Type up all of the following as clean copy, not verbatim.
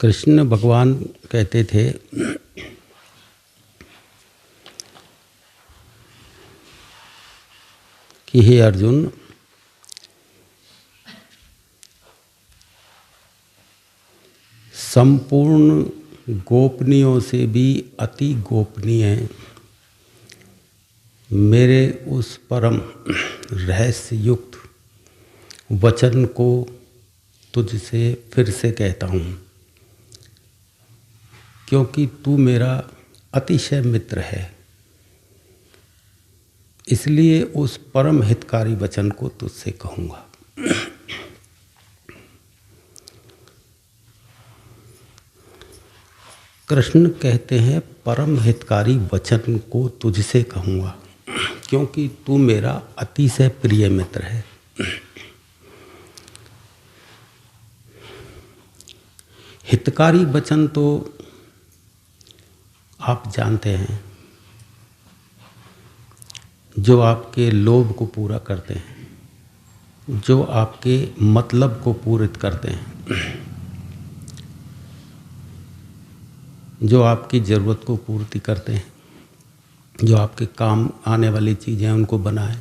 कृष्ण भगवान कहते थे कि हे अर्जुन, संपूर्ण गोपनीयों से भी अति गोपनीय मेरे उस परम रहस्य युक्त वचन को तुझसे फिर से कहता हूँ, क्योंकि तू मेरा अतिशय मित्र है। इसलिए उस परम हितकारी वचन को तुझसे कहूँगा। कृष्ण कहते हैं परम हितकारी वचन को तुझसे कहूँगा, क्योंकि तू मेरा अतिशय प्रिय मित्र है। हितकारी वचन तो आप जानते हैं, जो आपके लोभ को पूरा करते हैं, जो आपके मतलब को पूरित करते हैं, जो आपकी ज़रूरत को पूर्ति करते हैं, जो आपके काम आने वाली चीज़ें उनको बनाए।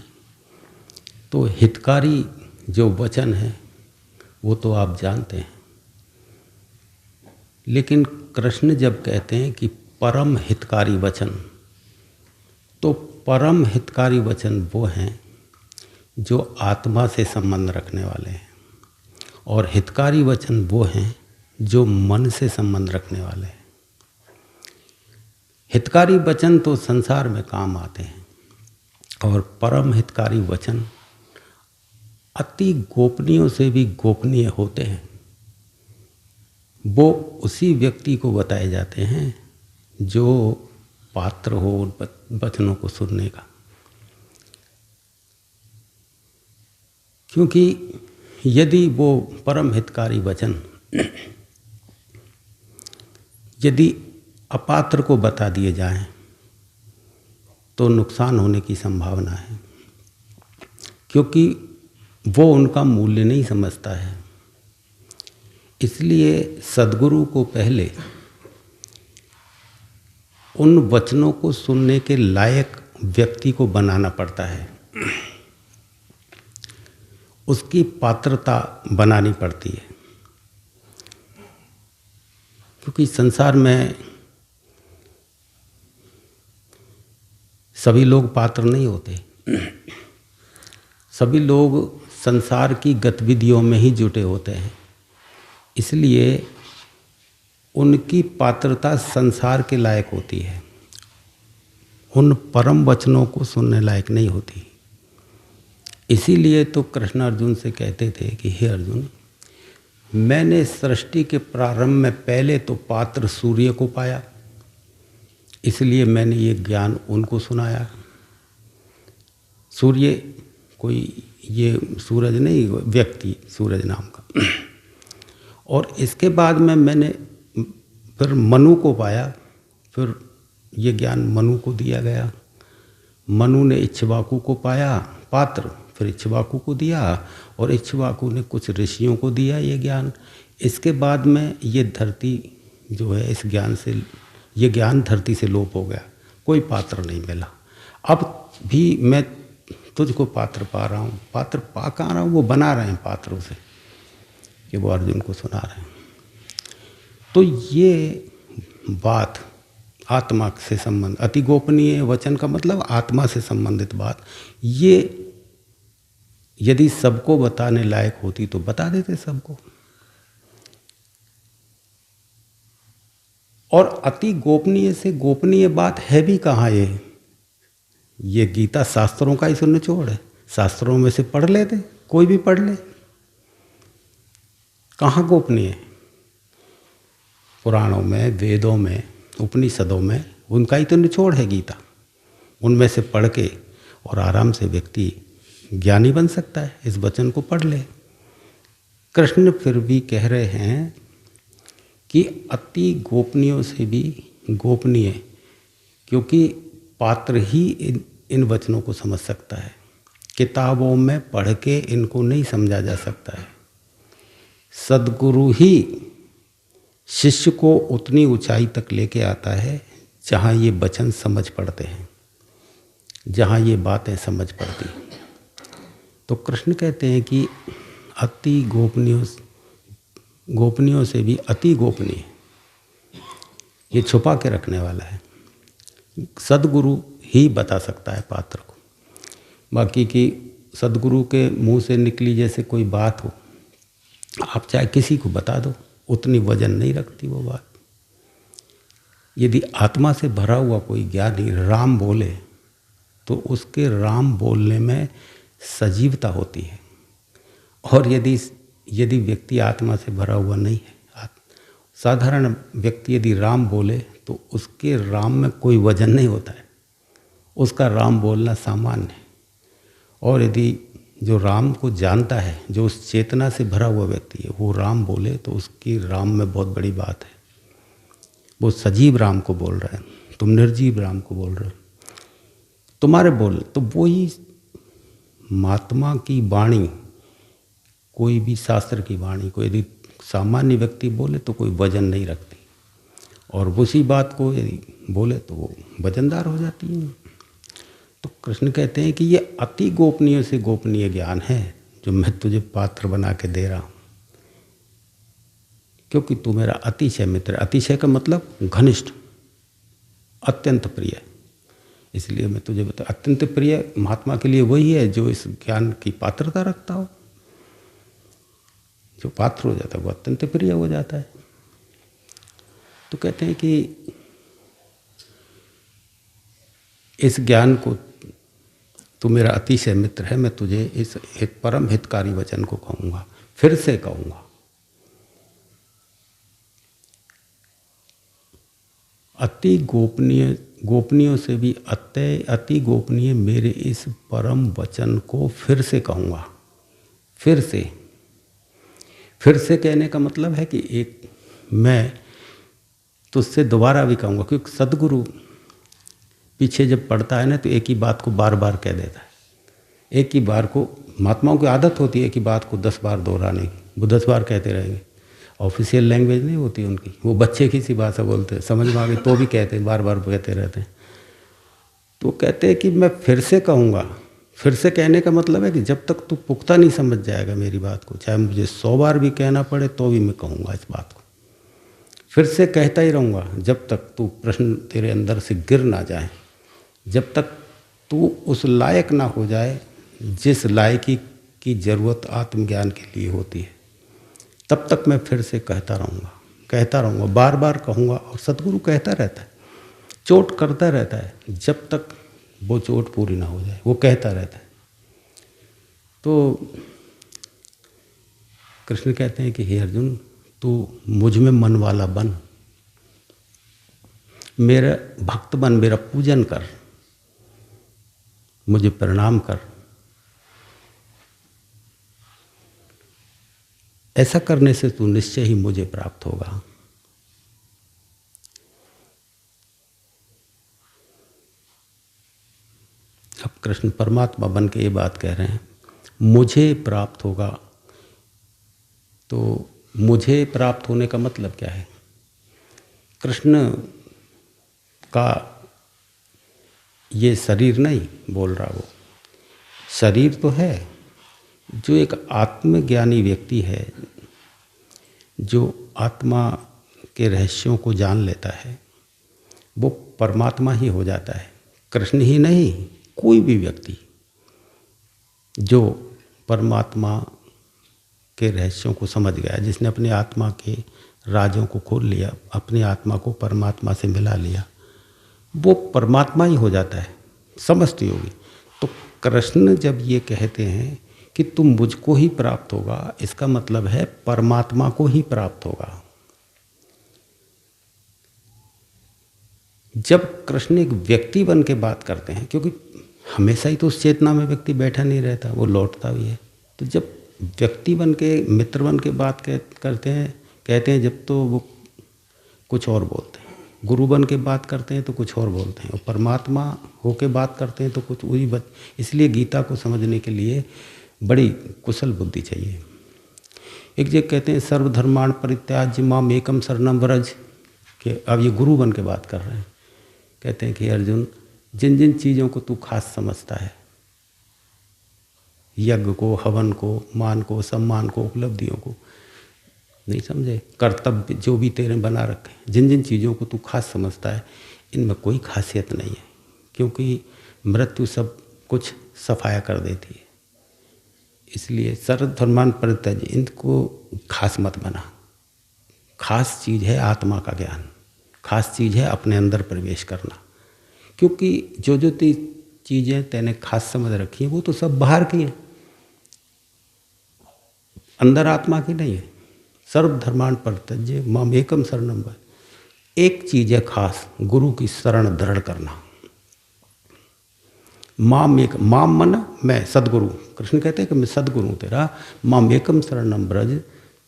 तो हितकारी जो वचन है वो तो आप जानते हैं, लेकिन कृष्ण जब कहते हैं कि परम हितकारी वचन, तो परम हितकारी वचन वो हैं जो आत्मा से संबंध रखने वाले हैं, और हितकारी वचन वो हैं जो मन से संबंध रखने वाले हैं। हितकारी वचन तो संसार में काम आते हैं, और परम हितकारी वचन अति गोपनीयों से भी गोपनीय होते हैं। वो उसी व्यक्ति को बताए जाते हैं जो पात्र हो उन वचनों को सुनने का। क्योंकि यदि वो परम हितकारी वचन यदि अपात्र को बता दिए जाएं तो नुकसान होने की संभावना है, क्योंकि वो उनका मूल्य नहीं समझता है। इसलिए सद्गुरु को पहले उन वचनों को सुनने के लायक व्यक्ति को बनाना पड़ता है, उसकी पात्रता बनानी पड़ती है। क्योंकि संसार में सभी लोग पात्र नहीं होते, सभी लोग संसार की गतिविधियों में ही जुटे होते हैं। इसलिए उनकी पात्रता संसार के लायक होती है, उन परम वचनों को सुनने लायक नहीं होती। इसीलिए तो कृष्ण अर्जुन से कहते थे कि हे अर्जुन, मैंने सृष्टि के प्रारंभ में पहले तो पात्र सूर्य को पाया, इसलिए मैंने ये ज्ञान उनको सुनाया। सूर्य कोई ये सूरज नहीं, व्यक्ति सूरज नाम का। और इसके बाद में मैंने फिर मनु को पाया, फिर ये ज्ञान मनु को दिया गया। मनु ने इक्ष्वाकु को पाया पात्र, फिर इक्ष्वाकु को दिया, और इक्ष्वाकु ने कुछ ऋषियों को दिया ये ज्ञान। इसके बाद में ये धरती जो है, इस ज्ञान से ये ज्ञान धरती से लोप हो गया, कोई पात्र नहीं मिला। अब भी मैं तुझको पात्र पा रहा हूँ। पात्र पा कहाँ रहा हूँ, वो बना रहे हैं पात्रों से, कि वो अर्जुन को सुना रहे हैं। तो ये बात आत्मा से संबंध, अति गोपनीय वचन का मतलब आत्मा से संबंधित बात, ये यदि सबको बताने लायक होती तो बता देते सबको। और अति गोपनीय से गोपनीय बात है भी कहाँ ये गीता शास्त्रों का ही सुन निचोड़ है। शास्त्रों में से पढ़ लेते, कोई भी पढ़ ले, कहाँ गोपनीय है? पुराणों में, वेदों में, उपनिषदों में उनका ही तो निचोड़ है गीता। उनमें से पढ़ के और आराम से व्यक्ति ज्ञानी बन सकता है। इस वचन को पढ़ ले। कृष्ण फिर भी कह रहे हैं कि अति गोपनीयों से भी गोपनीय, क्योंकि पात्र ही इन वचनों को समझ सकता है। किताबों में पढ़ के इनको नहीं समझा जा सकता है। सद्गुरु ही शिष्य को उतनी ऊंचाई तक लेके आता है जहाँ ये वचन समझ पड़ते हैं, जहाँ ये बातें समझ पड़ती हैं। तो कृष्ण कहते हैं कि अति गोपनीयों से भी अति गोपनीय, ये छुपा के रखने वाला है। सद्गुरु ही बता सकता है पात्र को। बाकी की सद्गुरु के मुंह से निकली जैसे कोई बात हो, आप चाहे किसी को बता दो, उतनी वजन नहीं रखती वो बात। यदि आत्मा से भरा हुआ कोई ज्ञानी राम बोले तो उसके राम बोलने में सजीवता होती है। और यदि व्यक्ति आत्मा से भरा हुआ नहीं है, साधारण व्यक्ति यदि राम बोले तो उसके राम में कोई वजन नहीं होता है, उसका राम बोलना सामान्य है। और यदि जो राम को जानता है, जो उस चेतना से भरा हुआ व्यक्ति है, वो राम बोले तो उसकी राम में बहुत बड़ी बात है। वो सजीव राम को बोल रहा है, तुम निर्जीव राम को बोल रहे हो, तुम्हारे बोल। तो वही महात्मा की वाणी, कोई भी शास्त्र की वाणी को यदि सामान्य व्यक्ति बोले तो कोई वजन नहीं रखती, और उसी बात को यदि बोले तो वो वजनदार हो जाती है। तो कृष्ण कहते हैं कि ये अति गोपनीय से गोपनीय ज्ञान है जो मैं तुझे पात्र बना के दे रहा हूँ, क्योंकि तू मेरा अतिशय मित्र। अतिशय का मतलब घनिष्ठ, अत्यंत प्रिय। इसलिए मैं तुझे बता, अत्यंत प्रिय महात्मा के लिए वही है जो इस ज्ञान की पात्रता रखता हो। जो पात्र हो जाता है वो अत्यंत प्रिय हो जाता है। तो कहते हैं कि इस ज्ञान को, तू मेरा अतिशय मित्र है, मैं तुझे इस परम हितकारी वचन को कहूँगा, फिर से कहूँगा। अति गोपनीयों से भी अति गोपनीय मेरे इस परम वचन को फिर से कहूँगा। फिर से कहने का मतलब है कि एक मैं तुझसे दोबारा भी कहूँगा, क्योंकि सद्गुरु पीछे जब पढ़ता है ना तो एक ही बात को बार बार कह देता है। एक ही बार को, महात्माओं की आदत होती है एक ही बात को 10 बार दोहराने की, वो 10 बार कहते रहेंगे। ऑफिशियल लैंग्वेज नहीं होती उनकी, वो बच्चे की सी भाषा बोलते हैं, समझ में आ गई तो भी कहते हैं, बार बार कहते रहते हैं। तो कहते हैं कि मैं फिर से कहूँगा। फिर से कहने का मतलब है कि जब तक तू पुख्ता नहीं समझ जाएगा मेरी बात को, चाहे मुझे 100 बार भी कहना पड़े तो भी मैं कहूँगा इस बात को। फिर से कहता ही रहूँगा जब तक तू प्रश्न तेरे अंदर से गिर ना जाए, जब तक तू उस लायक ना हो जाए जिस लायकी की ज़रूरत आत्मज्ञान के लिए होती है, तब तक मैं फिर से कहता रहूँगा, बार बार कहूँगा। और सद्गुरु कहता रहता है, चोट करता रहता है, जब तक वो चोट पूरी ना हो जाए वो कहता रहता है। तो कृष्ण कहते हैं कि हे अर्जुन, तू मुझ में मन वाला बन, मेरा भक्त बन, मेरा पूजन कर, मुझे प्रणाम कर। ऐसा करने से तू निश्चय ही मुझे प्राप्त होगा। अब कृष्ण परमात्मा बन के ये बात कह रहे हैं, मुझे प्राप्त होगा। तो मुझे प्राप्त होने का मतलब क्या है? कृष्ण का ये शरीर नहीं बोल रहा, वो शरीर तो है। जो एक आत्मज्ञानी व्यक्ति है, जो आत्मा के रहस्यों को जान लेता है, वो परमात्मा ही हो जाता है। कृष्ण ही नहीं, कोई भी व्यक्ति जो परमात्मा के रहस्यों को समझ गया, जिसने अपने आत्मा के राजों को खोल लिया, अपनी आत्मा को परमात्मा से मिला लिया, वो परमात्मा ही हो जाता है, समस्त योगी। तो कृष्ण जब ये कहते हैं कि तुम मुझको ही प्राप्त होगा, इसका मतलब है परमात्मा को ही प्राप्त होगा। जब कृष्ण एक व्यक्ति बन के बात करते हैं, क्योंकि हमेशा ही तो उस चेतना में व्यक्ति बैठा नहीं रहता, वो लौटता भी है। तो जब व्यक्ति बन के, मित्र बन के बात करते हैं, कहते हैं, जब तो वो कुछ और बोलते हैं। गुरु बन के बात करते हैं तो कुछ और बोलते हैं, और परमात्मा होके बात करते हैं तो कुछ वही इसलिए गीता को समझने के लिए बड़ी कुशल बुद्धि चाहिए। एक जगह कहते हैं सर्वधर्माण परित्याज्य माम एकम शरणम व्रज, कि अब ये गुरु बन के बात कर रहे हैं। कहते हैं कि अर्जुन, जिन जिन चीज़ों को तू खास समझता है, यज्ञ को, हवन को, मान को, सम्मान को, उपलब्धियों को, नहीं समझे, कर्तव्य जो भी तेरे बना रखे, जिन जिन चीज़ों को तू खास समझता है, इनमें कोई खासियत नहीं है, क्योंकि मृत्यु सब कुछ सफाया कर देती है। इसलिए सर्वधर्मान परित्यज्य, इनको खास मत बना। खास चीज़ है आत्मा का ज्ञान, खास चीज़ है अपने अंदर प्रवेश करना, क्योंकि जो जो चीज़ें तैने खास समझ रखी हैं वो तो सब बाहर की हैं, अंदर आत्मा की नहीं है। सर्वधर्मान परित्यज्य माम एकम शरणम व्रज, एक चीज़ है खास, गुरु की शरण दृढ़ करना। माम एक, माम मन मैं, सदगुरु, कृष्ण कहते हैं कि मैं सदगुरु हूँ तेरा। माम एकम शरणम व्रज,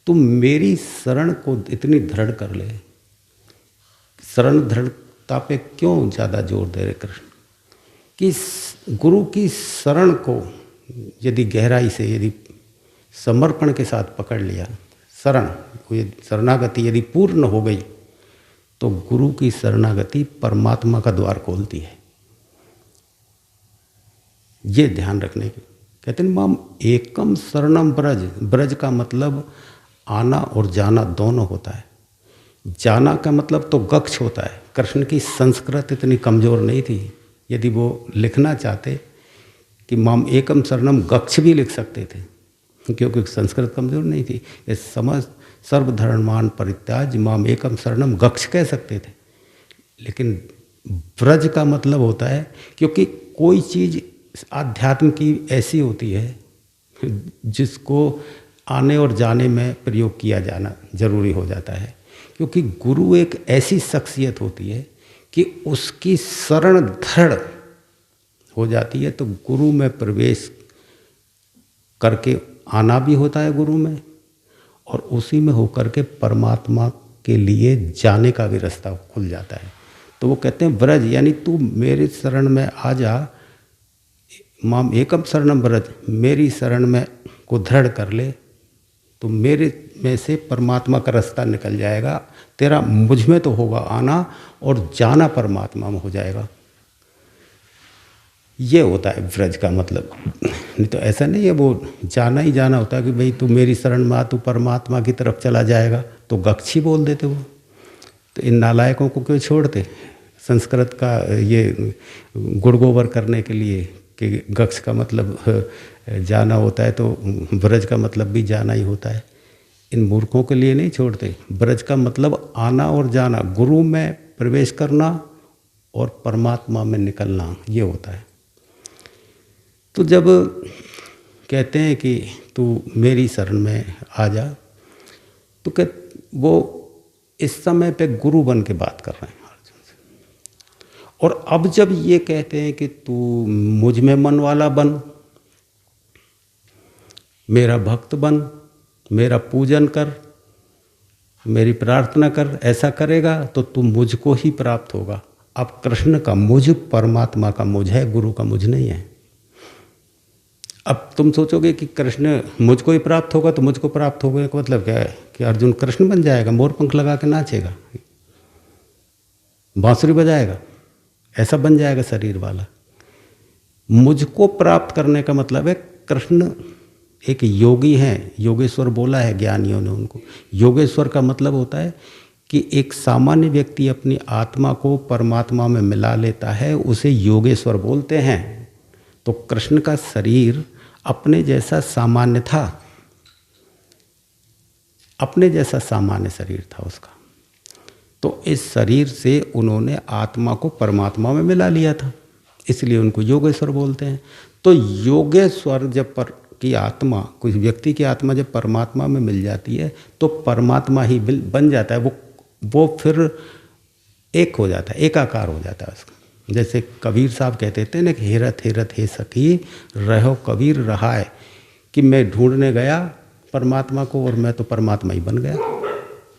तुम मेरी शरण को इतनी दृढ़ कर ले। शरण दृढ़ता पे क्यों ज़्यादा जोर दे रहे कृष्ण, कि गुरु की शरण को यदि गहराई से, यदि समर्पण के साथ पकड़ लिया, शरण, शरणागति यदि पूर्ण हो गई, तो गुरु की शरणागति परमात्मा का द्वार खोलती है। ये ध्यान रखने की कहते हैं। माम एकम शरणम ब्रज, ब्रज का मतलब आना और जाना दोनों होता है। जाना का मतलब तो गक्ष होता है। कृष्ण की संस्कृत इतनी कमज़ोर नहीं थी, यदि वो लिखना चाहते कि माम एकम शरणम गक्ष भी लिख सकते थे, क्योंकि संस्कृत कमज़ोर नहीं थी। ये समझ सर्वधर्मान परित्याज्य माम एकम शरणम गक्ष कह सकते थे, लेकिन ब्रज का मतलब होता है, क्योंकि कोई चीज़ आध्यात्म की ऐसी होती है जिसको आने और जाने में प्रयोग किया जाना जरूरी हो जाता है, क्योंकि गुरु एक ऐसी शख्सियत होती है कि उसकी शरण दृढ़ हो जाती है, तो गुरु में प्रवेश करके आना भी होता है गुरु में, और उसी में होकर के परमात्मा के लिए जाने का भी रास्ता खुल जाता है। तो वो कहते हैं ब्रज, यानी तू मेरे शरण में आ जा। माम एकम शरणम ब्रज, मेरी शरण में को दृढ़ कर ले, तो मेरे में से परमात्मा का रास्ता निकल जाएगा। तेरा मुझ में तो होगा आना, और जाना परमात्मा में हो जाएगा। ये होता है ब्रज का मतलब। नहीं तो ऐसा नहीं है वो जाना ही जाना होता है कि भाई तू मेरी शरण में आ, तू परमात्मा की तरफ चला जाएगा, तो गक्षी बोल देते वो। तो इन नालायकों को क्यों छोड़ते संस्कृत का ये गुड़ गोबर करने के लिए, कि गक्ष का मतलब जाना होता है तो ब्रज का मतलब भी जाना ही होता है। इन मूर्खों के लिए नहीं छोड़ते। ब्रज का मतलब आना और जाना, गुरु में प्रवेश करना और परमात्मा में निकलना, ये होता है। तो जब कहते हैं कि तू मेरी शरण में आ जा, तो कह वो इस समय पे गुरु बन के बात कर रहे हैं अर्जुन से। और अब जब ये कहते हैं कि तू मुझ में मन वाला बन, मेरा भक्त बन, मेरा पूजन कर, मेरी प्रार्थना कर, ऐसा करेगा तो तू मुझको ही प्राप्त होगा। अब कृष्ण का मुझ परमात्मा का मुझ है, गुरु का मुझ नहीं है। अब तुम सोचोगे कि कृष्ण मुझको ही प्राप्त होगा, तो मुझको प्राप्त होगा का मतलब क्या है कि अर्जुन कृष्ण बन जाएगा, मोर पंख लगा के नाचेगा, बांसुरी बजाएगा, ऐसा बन जाएगा शरीर वाला। मुझको प्राप्त करने का मतलब है कृष्ण एक योगी हैं, योगेश्वर बोला है ज्ञानियों ने उनको। योगेश्वर का मतलब होता है कि एक सामान्य व्यक्ति अपनी आत्मा को परमात्मा में मिला लेता है, उसे योगेश्वर बोलते हैं। तो कृष्ण का शरीर अपने जैसा सामान्य था, अपने जैसा सामान्य शरीर था उसका। तो इस शरीर से उन्होंने आत्मा को परमात्मा में मिला लिया था, इसलिए उनको योगेश्वर बोलते हैं। तो योगेश्वर जब की आत्मा, कुछ व्यक्ति की आत्मा जब परमात्मा में मिल जाती है, तो परमात्मा ही बन जाता है। वो फिर एक हो जाता है, एकाकार हो जाता है उसका। जैसे कबीर साहब कहते थे ना कि हेरत हेरत हे सखी रहो कबीर रहाए, कि मैं ढूंढने गया परमात्मा को और मैं तो परमात्मा ही बन गया।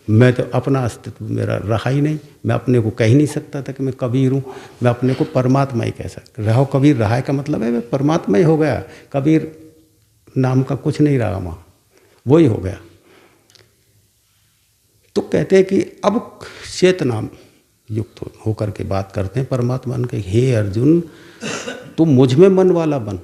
मैं तो अपना अस्तित्व मेरा रहा ही नहीं, मैं अपने को कह ही नहीं सकता था कि मैं कबीर हूँ, मैं अपने को परमात्मा ही कह सकता। रहो कबीर रहाए का मतलब है मैं परमात्मा ही हो गया, कबीर नाम का कुछ नहीं रहा वहाँ, वही हो गया। तो कहते हैं कि अब चेतना युक्त होकर के बात करते हैं परमात्मा के, हे अर्जुन तू मुझ में मन वाला बन,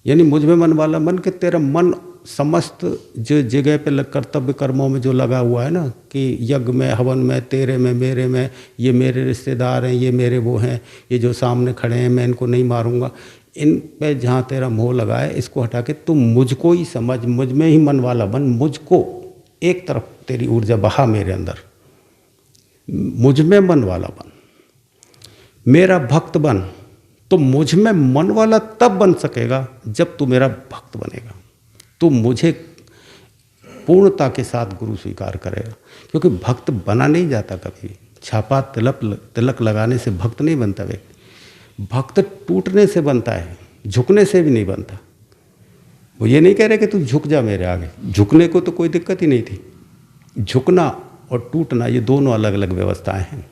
यानी मुझ में मन वाला बन कि तेरा मन समस्त जो जगह पे कर्तव्य कर्मों में जो लगा हुआ है ना, कि यज्ञ में, हवन में, तेरे में, मेरे में, ये मेरे रिश्तेदार हैं, ये मेरे वो हैं, ये जो सामने खड़े हैं मैं इनको नहीं मारूंगा, इन पे जहाँ तेरा मोह लगा है इसको हटा के तुम मुझको ही समझ, मुझ में ही मन वाला बन, मुझको एक तरफ तेरी ऊर्जा बहा मेरे अंदर, मुझ में मन वाला बन, मेरा भक्त बन। तो मुझ में मन वाला तब बन सकेगा जब तू मेरा भक्त बनेगा, तू मुझे पूर्णता के साथ गुरु स्वीकार करेगा। क्योंकि भक्त बना नहीं जाता कभी, छापा तिलक लगाने से भक्त नहीं बनता व्यक्ति, भक्त टूटने से बनता है, झुकने से भी नहीं बनता। वो ये नहीं कह रहे कि तू झुक जा मेरे आगे, झुकने को तो कोई दिक्कत ही नहीं थी, झुकना और टूटना ये दोनों अलग अलग व्यवस्थाएं हैं।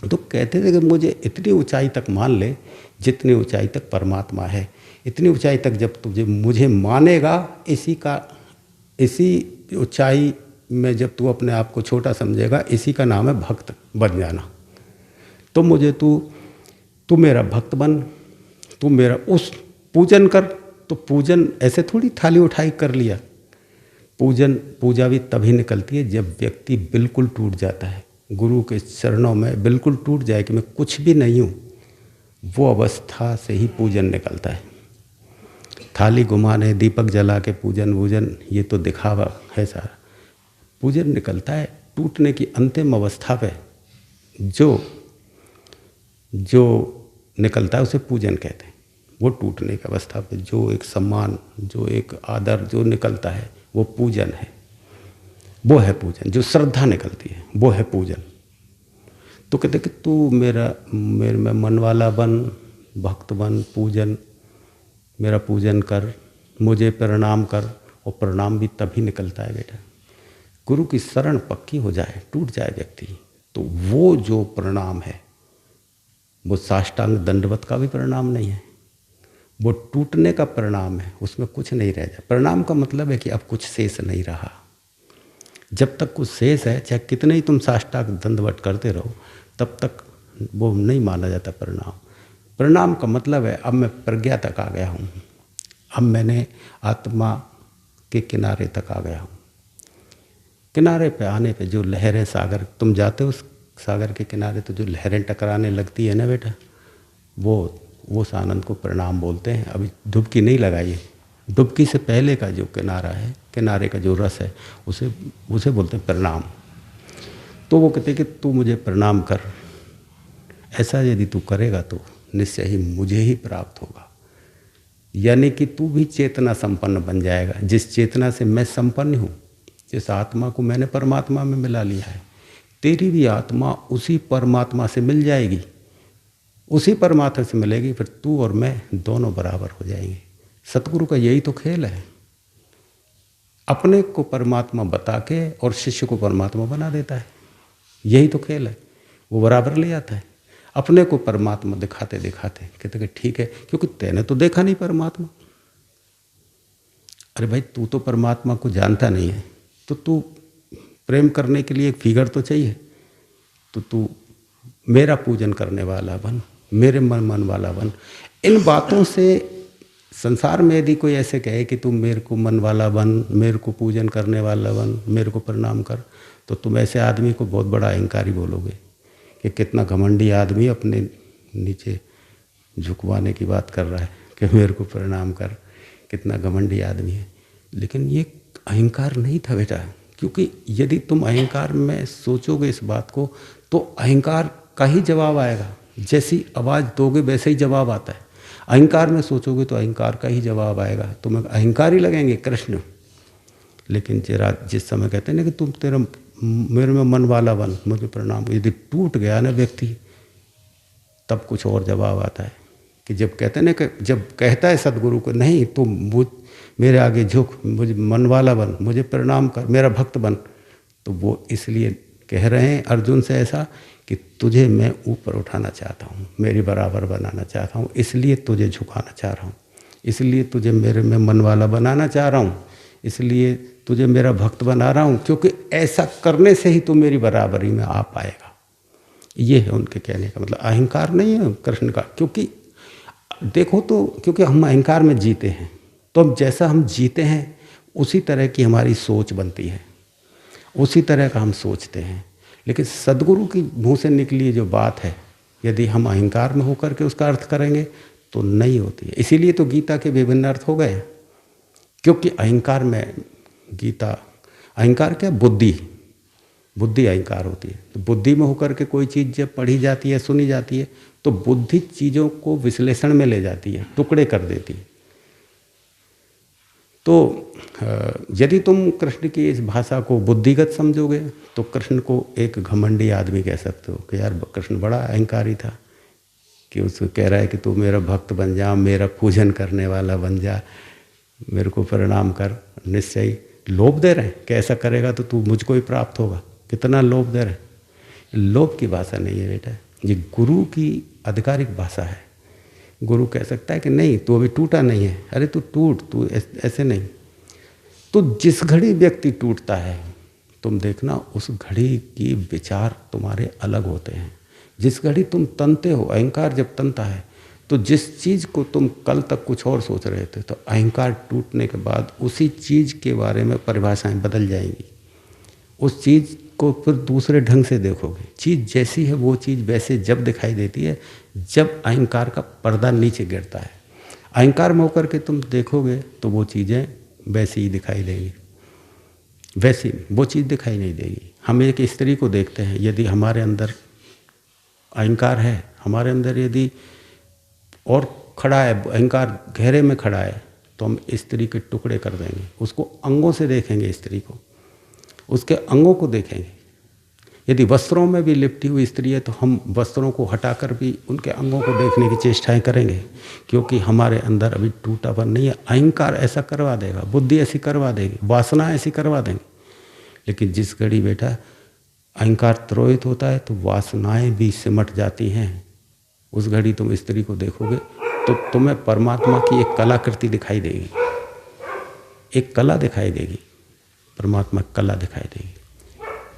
तो कहते थे कि मुझे इतनी ऊंचाई तक मान ले जितनी ऊंचाई तक परमात्मा है, इतनी ऊंचाई तक जब तुझे मुझे मानेगा, इसी ऊंचाई में जब तू अपने आप को छोटा समझेगा, इसी का नाम है भक्त बन जाना। तो मुझे तू मेरा भक्त बन, तू मेरा उस पूजन कर। तो पूजन ऐसे थोड़ी थाली उठाई कर लिया, पूजा भी तभी निकलती है जब व्यक्ति बिल्कुल टूट जाता है, गुरु के चरणों में बिल्कुल टूट जाए कि मैं कुछ भी नहीं हूँ, वो अवस्था से ही पूजन निकलता है। थाली घुमाने, दीपक जला के पूजन ये तो दिखावा है सारा। पूजन निकलता है टूटने की अंतिम अवस्था पे, जो निकलता है उसे पूजन कहते हैं। वो टूटने की अवस्था पे जो एक सम्मान, जो एक आदर जो निकलता है वो पूजन है, वो है पूजन। जो श्रद्धा निकलती है वो है पूजन। तो कहते कि तू मेरे में मन वाला बन, भक्त बन, पूजन, मेरा पूजन कर, मुझे प्रणाम कर। और प्रणाम भी तभी निकलता है बेटा, गुरु की शरण पक्की हो जाए, टूट जाए व्यक्ति, तो वो जो प्रणाम है वो साष्टांग दंडवत का भी प्रणाम नहीं है, वो टूटने का प्रणाम है, उसमें कुछ नहीं रह जाए। प्रणाम का मतलब है कि अब कुछ शेष नहीं रहा। जब तक कुछ शेष है, चाहे कितने ही तुम साष्टांग दंडवत करते रहो, तब तक वो नहीं माना जाता प्रणाम। प्रणाम का मतलब है अब मैं प्रज्ञा तक आ गया हूँ, अब मैंने आत्मा के किनारे तक आ गया हूँ। किनारे पे आने पे जो लहरें, सागर, तुम जाते हो उस सागर के किनारे तो जो लहरें टकराने लगती है ना बेटा, वो उस आनंद को प्रणाम बोलते हैं। अभी डुबकी नहीं लगाइए, डुबकी से पहले का जो किनारा है, किनारे का जो रस है, उसे बोलते हैं प्रणाम। तो वो कहते हैं कि तू मुझे प्रणाम कर, ऐसा यदि तू करेगा तो निश्चय ही मुझे ही प्राप्त होगा। यानी कि तू भी चेतना संपन्न बन जाएगा, जिस चेतना से मैं संपन्न हूँ, जिस आत्मा को मैंने परमात्मा में मिला लिया है, तेरी भी आत्मा उसी परमात्मा से मिल जाएगी, उसी परमात्मा से मिलेगी। फिर तू और मैं दोनों बराबर हो जाएंगे। सतगुरु का यही तो खेल है, अपने को परमात्मा बता के और शिष्य को परमात्मा बना देता है। यही तो खेल है, वो बराबर ले आता है। अपने को परमात्मा दिखाते दिखाते कहते कि ठीक है, क्योंकि तैने तो देखा नहीं परमात्मा। अरे भाई, तू तो परमात्मा को जानता नहीं है, तो तू प्रेम करने के लिए एक फिगर तो चाहिए। तो तू मेरा पूजन करने वाला बन, मेरे मन वाला बन। इन बातों से संसार में यदि कोई ऐसे कहे कि तुम मेरे को मन वाला बन, मेरे को पूजन करने वाला बन, मेरे को प्रणाम कर, तो तुम ऐसे आदमी को बहुत बड़ा अहंकारी बोलोगे कि कितना घमंडी आदमी अपने नीचे झुकवाने की बात कर रहा है कि मेरे को प्रणाम कर, कितना घमंडी आदमी है। लेकिन ये अहंकार नहीं था बेटा, क्योंकि यदि तुम अहंकार में सोचोगे इस बात को तो अहंकार का ही जवाब आएगा। जैसी आवाज़ दोगे वैसे ही जवाब आता है। अहंकार में सोचोगे तो अहंकार का ही जवाब आएगा, तुम्हें अहंकार ही लगेंगे कृष्ण। लेकिन जरा जिस समय कहते हैं ना कि तुम तेरा मेरे में मन वाला बन, मुझे प्रणाम, यदि टूट गया ना व्यक्ति, तब कुछ और जवाब आता है। कि जब कहते हैं ना कि जब कहता है सदगुरु को, नहीं तुम मुझ मेरे आगे झुक, मुझे मन वाला बन, मुझे प्रणाम कर, मेरा भक्त बन, तो वो इसलिए कह रहे हैं अर्जुन से ऐसा कि तुझे मैं ऊपर उठाना चाहता हूँ, मेरी बराबर बनाना चाहता हूँ, इसलिए तुझे झुकाना चाह रहा हूँ, इसलिए तुझे मेरे में मन वाला बनाना चाह रहा हूँ, इसलिए तुझे मेरा भक्त बना रहा हूँ, क्योंकि ऐसा करने से ही तू मेरी बराबरी में आ पाएगा। ये है उनके कहने का मतलब। अहंकार नहीं है कृष्ण का, क्योंकि देखो तो क्योंकि हम अहंकार में जीते हैं, तो अब जैसा हम जीते हैं उसी तरह की हमारी सोच बनती है, उसी तरह का हम सोचते हैं। लेकिन सदगुरु की मुँह से निकली जो बात है, यदि हम अहंकार में होकर के उसका अर्थ करेंगे तो नहीं होती है। इसीलिए तो गीता के विभिन्न अर्थ हो गए, क्योंकि अहंकार में गीता, अहंकार क्या, बुद्धि, बुद्धि अहंकार होती है। तो बुद्धि में होकर के कोई चीज़ जब पढ़ी जाती है, सुनी जाती है, तो बुद्धि चीज़ों को विश्लेषण में ले जाती है, टुकड़े कर देती है। तो यदि तुम कृष्ण की इस भाषा को बुद्धिगत समझोगे तो कृष्ण को एक घमंडी आदमी कह सकते हो कि यार कृष्ण बड़ा अहंकारी था, कि उसको कह रहा है कि तू मेरा भक्त बन जा, मेरा पूजन करने वाला बन जा, मेरे को प्रणाम कर। निश्चय लोभ दे रहे हैं कि ऐसा करेगा तो तू मुझको ही प्राप्त होगा। कितना लोभ दे रहे हैं। लोभ की भाषा नहीं है बेटा, ये गुरु की आधिकारिक भाषा है। गुरु कह सकता है कि नहीं तू अभी टूटा नहीं है, अरे तू टूट, तू ऐसे नहीं। तो जिस घड़ी व्यक्ति टूटता है, तुम देखना उस घड़ी की विचार तुम्हारे अलग होते हैं। जिस घड़ी तुम तनते हो, अहंकार जब तनता है, तो जिस चीज़ को तुम कल तक कुछ और सोच रहे थे, तो अहंकार टूटने के बाद उसी चीज़ के बारे में परिभाषाएं बदल जाएंगी। उस चीज़ को फिर दूसरे ढंग से देखोगे। चीज़ जैसी है वो चीज़ वैसे जब दिखाई देती है जब अहंकार का पर्दा नीचे गिरता है। अहंकार में होकर के तुम देखोगे तो वो चीज़ें वैसी ही दिखाई देंगी, वैसी वो चीज़ दिखाई नहीं देगी। हम एक स्त्री को देखते हैं, यदि हमारे अंदर अहंकार है, हमारे अंदर यदि और खड़ा है, अहंकार गहरे में खड़ा है, तो हम स्त्री के टुकड़े कर देंगे। उसको अंगों से देखेंगे, स्त्री को उसके अंगों को देखेंगे। यदि वस्त्रों में भी लिपटी हुई स्त्री है तो हम वस्त्रों को हटाकर भी उनके अंगों को देखने की चेष्टाएं करेंगे, क्योंकि हमारे अंदर अभी टूटापन नहीं है। अहंकार ऐसा करवा देगा, बुद्धि ऐसी करवा देगी, वासना ऐसी करवा देंगे। लेकिन जिस घड़ी बेटा अहंकार त्रोहित होता है तो वासनाएं भी सिमट जाती हैं। उस घड़ी तुम स्त्री को देखोगे तो तुम्हें परमात्मा की एक कलाकृति दिखाई देगी, एक कला दिखाई देगी, परमात्मा की कला दिखाई देगी।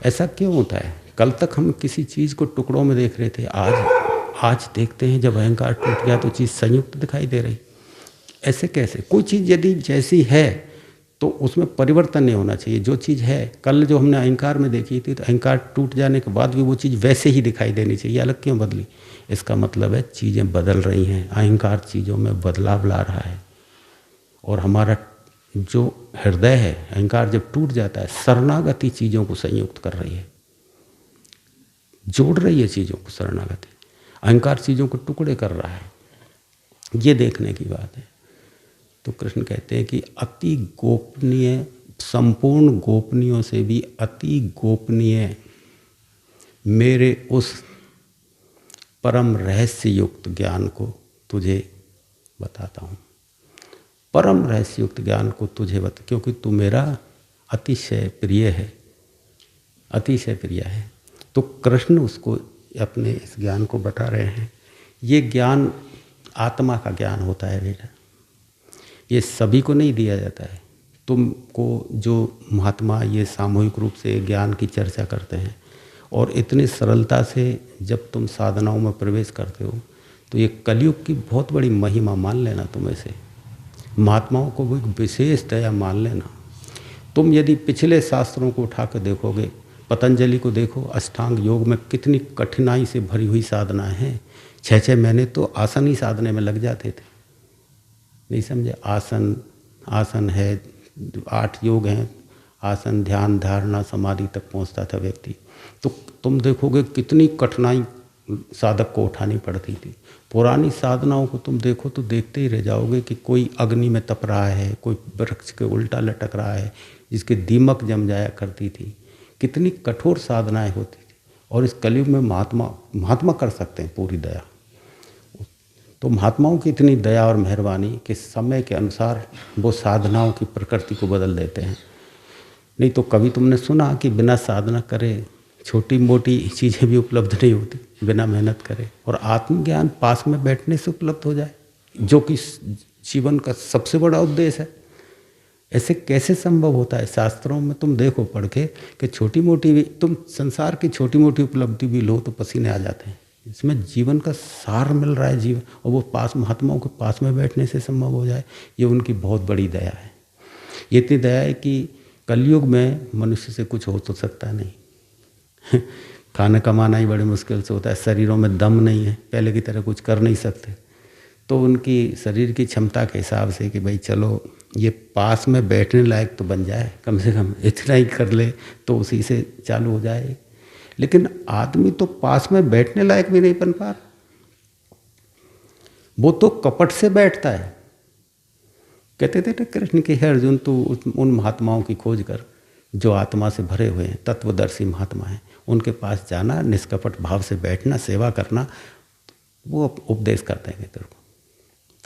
ऐसा क्यों होता है? कल तक हम किसी चीज़ को टुकड़ों में देख रहे थे, आज देखते हैं जब अहंकार टूट गया तो चीज़ संयुक्त दिखाई दे रही। ऐसे कैसे? कोई चीज़ यदि जैसी है तो उसमें परिवर्तन नहीं होना चाहिए। जो चीज़ है, कल जो हमने अहंकार में देखी थी, तो अहंकार टूट जाने के बाद भी वो चीज़ वैसे ही दिखाई देनी चाहिए। अलग क्यों बदली? इसका मतलब है चीज़ें बदल रही हैं, अहंकार चीज़ों में बदलाव ला रहा है। और हमारा जो हृदय है, अहंकार जब टूट जाता है, शरणागति चीज़ों को संयुक्त कर रही है, जोड़ रही है चीज़ों को। शरणागति, अहंकार चीज़ों को टुकड़े कर रहा है। ये देखने की बात है। तो कृष्ण कहते हैं कि अति गोपनीय, संपूर्ण गोपनीयों से भी अति गोपनीय मेरे उस परम रहस्य युक्त ज्ञान को तुझे बताता हूँ। परम रहस्य युक्त ज्ञान को तुझे बता, क्योंकि तू मेरा अतिशय प्रिय है, अतिशय प्रिय है। तो कृष्ण उसको अपने इस ज्ञान को बता रहे हैं। ये ज्ञान आत्मा का ज्ञान होता है बेटा, ये सभी को नहीं दिया जाता है। तुमको जो महात्मा ये सामूहिक रूप से ज्ञान की चर्चा करते हैं और इतनी सरलता से जब तुम साधनाओं में प्रवेश करते हो, तो ये कलयुग की बहुत बड़ी महिमा मान लेना। तुम ऐसे महात्माओं को भी विशेष दया मान लेना। तुम यदि पिछले शास्त्रों को उठा कर देखोगे, पतंजलि को देखो, अष्टांग योग में कितनी कठिनाई से भरी हुई साधनाएं हैं। 6-6 महीने तो आसन ही साधने में लग जाते थे, नहीं समझे? आसन है, 8 योग हैं, आसन, ध्यान, धारणा, समाधि तक पहुंचता था व्यक्ति। तो तुम देखोगे कितनी कठिनाई साधक को उठानी पड़ती थी। पुरानी साधनाओं को तुम देखो तो देखते ही रह जाओगे कि कोई अग्नि में तप रहा है, कोई वृक्ष के उल्टा लटक रहा है, जिसके दीमक जम जाया करती थी। कितनी कठोर साधनाएं होती थी। और इस कलयुग में महात्मा कर सकते हैं पूरी दया। तो महात्माओं की इतनी दया और मेहरबानी कि समय के अनुसार वो साधनाओं की प्रकृति को बदल देते हैं। नहीं तो कभी तुमने सुना कि बिना साधना करे छोटी मोटी चीज़ें भी उपलब्ध नहीं होती, बिना मेहनत करे। और आत्मज्ञान पास में बैठने से उपलब्ध हो जाए, जो कि जीवन का सबसे बड़ा उद्देश्य है। ऐसे कैसे संभव होता है? शास्त्रों में तुम देखो पढ़ के कि छोटी मोटी भी तुम संसार की छोटी मोटी उपलब्धि भी लो तो पसीने आ जाते हैं। इसमें जीवन का सार मिल रहा है जीवन, और वो पास महात्माओं के पास में बैठने से संभव हो जाए, ये उनकी बहुत बड़ी दया है। ये इतनी दया है कि कलयुग में मनुष्य से कुछ हो तो सकता नहीं खाना कमाना ही बड़े मुश्किल से होता है, शरीरों में दम नहीं है, पहले की तरह कुछ कर नहीं सकते, तो उनकी शरीर की क्षमता के हिसाब से कि भाई चलो ये पास में बैठने लायक तो बन जाए, कम से कम इतना ही कर ले तो उसी से चालू हो जाए। लेकिन आदमी तो पास में बैठने लायक भी नहीं बन पा रहा, वो तो कपट से बैठता है। कहते थे ना कृष्ण के, हे अर्जुन तू उन महात्माओं की खोज कर जो आत्मा से भरे हुए हैं, तत्वदर्शी महात्मा हैं, उनके पास जाना, निष्कपट भाव से बैठना, सेवा करना, वो उपदेश कर देंगे तेरे को,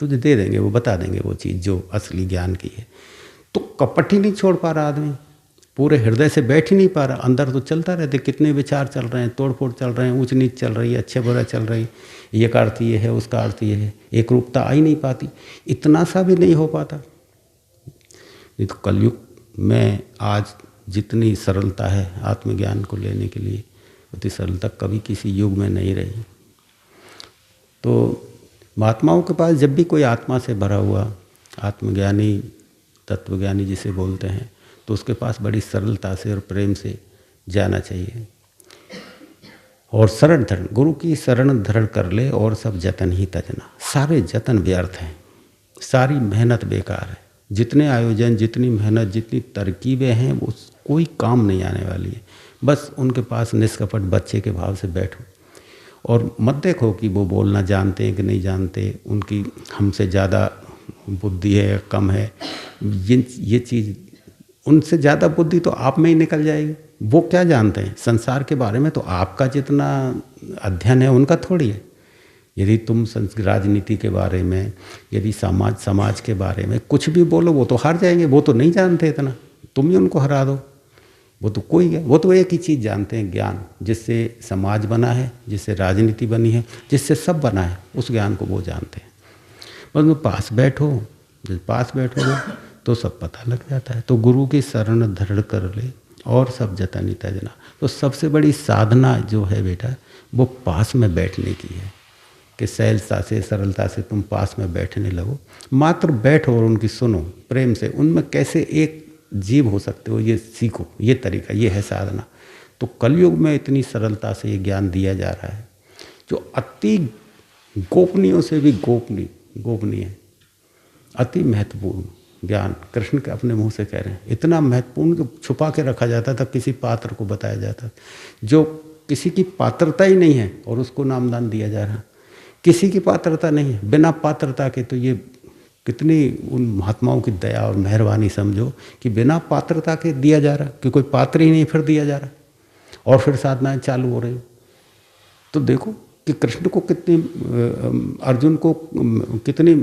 तुझे दे देंगे, वो बता देंगे वो चीज़ जो असली ज्ञान की है। तो कपट ही नहीं छोड़ पा रहा आदमी, पूरे हृदय से बैठ ही नहीं पा रहा, अंदर तो चलता रहते, कितने विचार चल रहे हैं, तोड़फोड़ चल रहे हैं, ऊंच नीच चल रही है, अच्छे बुरा चल रही, ये का अर्थ ये है, उसका अर्थ ये है, एक रूपता आ ही नहीं पाती, इतना सा भी नहीं हो पाता। नहीं तो कलयुग में आज जितनी सरलता है आत्मज्ञान को लेने के लिए, उतनी सरलता कभी किसी युग में नहीं रही। तो महात्माओं के पास जब भी कोई आत्मा से भरा हुआ आत्मज्ञानी, तत्वज्ञानी जिसे बोलते हैं, तो उसके पास बड़ी सरलता से और प्रेम से जाना चाहिए। और शरण धरण, गुरु की शरण धरण कर ले और सब जतन ही तजना। सारे जतन व्यर्थ हैं, सारी मेहनत बेकार है, जितने आयोजन, जितनी मेहनत, जितनी तरकीबें हैं, वो कोई काम नहीं आने वाली है। बस उनके पास निष्कपट बच्चे के भाव से बैठो और मत देखो कि वो बोलना जानते हैं कि नहीं जानते, उनकी हमसे ज़्यादा बुद्धि है या कम है, ये चीज़, उनसे ज़्यादा बुद्धि तो आप में ही निकल जाएगी। वो क्या जानते हैं संसार के बारे में? तो आपका जितना अध्ययन है उनका थोड़ी है। यदि तुम राजनीति के बारे में, यदि समाज के बारे में कुछ भी बोलो, वो तो हार जाएंगे, वो तो नहीं जानते इतना, तुम ही उनको हरा दो। वो तो कोई है, वो तो एक ही चीज़ जानते हैं, ज्ञान, जिससे समाज बना है, जिससे राजनीति बनी है, जिससे सब बना है, उस ज्ञान को वो जानते हैं। बस पास बैठो, जब पास बैठोगे तो सब पता लग जाता है। तो गुरु की शरण धड़ कर ले और सब जतन तजना। तो सबसे बड़ी साधना जो है बेटा, वो पास में बैठने की है, कि सहजता से, सरलता से तुम पास में बैठने लगो, मात्र बैठो और उनकी सुनो प्रेम से, उनमें कैसे एक जीव हो सकते हो ये सीखो, ये तरीका, ये है साधना। तो कलयुग में इतनी सरलता से ये ज्ञान दिया जा रहा है, जो अति गोपनीयों से भी गोपनीय, अति महत्वपूर्ण ज्ञान, कृष्ण के अपने मुंह से कह रहे हैं, इतना महत्वपूर्ण कि छुपा के रखा जाता था, किसी पात्र को बताया जाता, जो किसी की पात्रता ही नहीं है और उसको नामदान दिया जा रहा। किसी की पात्रता नहीं है, बिना पात्रता के, तो ये कितनी उन महात्माओं की दया और मेहरबानी समझो कि बिना पात्रता के दिया जा रहा, कि कोई पात्र ही नहीं फिर दिया जा रहा, और फिर साधनाएं चालू हो रही। तो देखो कि कृष्ण को कितनी, अर्जुन को कितनी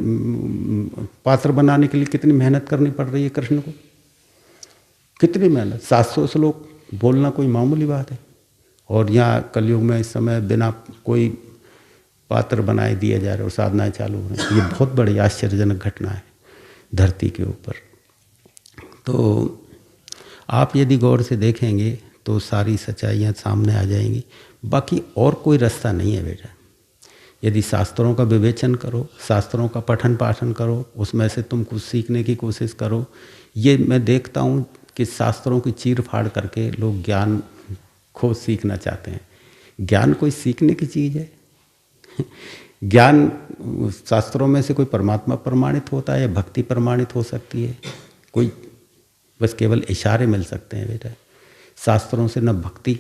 पात्र बनाने के लिए कितनी मेहनत करनी पड़ रही है, कृष्ण को कितनी मेहनत, 700 श्लोक बोलना कोई मामूली बात है। और यहाँ कलयुग में इस समय बिना कोई पात्र बनाए दिए जा रहे और साधनाएं चालू हो रही, ये बहुत बड़ी आश्चर्यजनक घटना है धरती के ऊपर। तो आप यदि गौर से देखेंगे तो सारी सच्चाइयाँ सामने आ जाएंगी। बाकी और कोई रास्ता नहीं है बेटा। यदि शास्त्रों का विवेचन करो, शास्त्रों का पठन पाठन करो, उसमें से तुम कुछ सीखने की कोशिश करो। ये मैं देखता हूँ कि शास्त्रों की चीर फाड़ करके लोग ज्ञान को सीखना चाहते हैं। ज्ञान कोई सीखने की चीज़ है? ज्ञान शास्त्रों में से कोई परमात्मा प्रमाणित होता है या भक्ति प्रमाणित हो सकती है? कोई बस केवल इशारे मिल सकते हैं बेटा। शास्त्रों से न भक्ति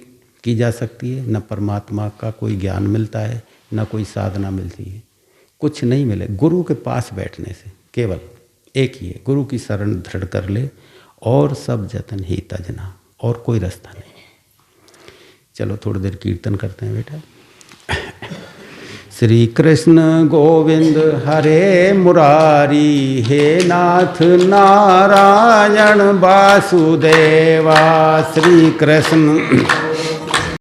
की जा सकती है, न परमात्मा का कोई ज्ञान मिलता है, न कोई साधना मिलती है, कुछ नहीं मिले। गुरु के पास बैठने से केवल एक ही है, गुरु की शरण दृढ़ कर ले और सब जतन ही तजना, और कोई रास्ता नहीं। चलो थोड़ी देर कीर्तन करते हैं बेटा। श्री कृष्ण गोविंद हरे मुरारी, हे नाथ नारायण वासुदेवा। श्री कृष्ण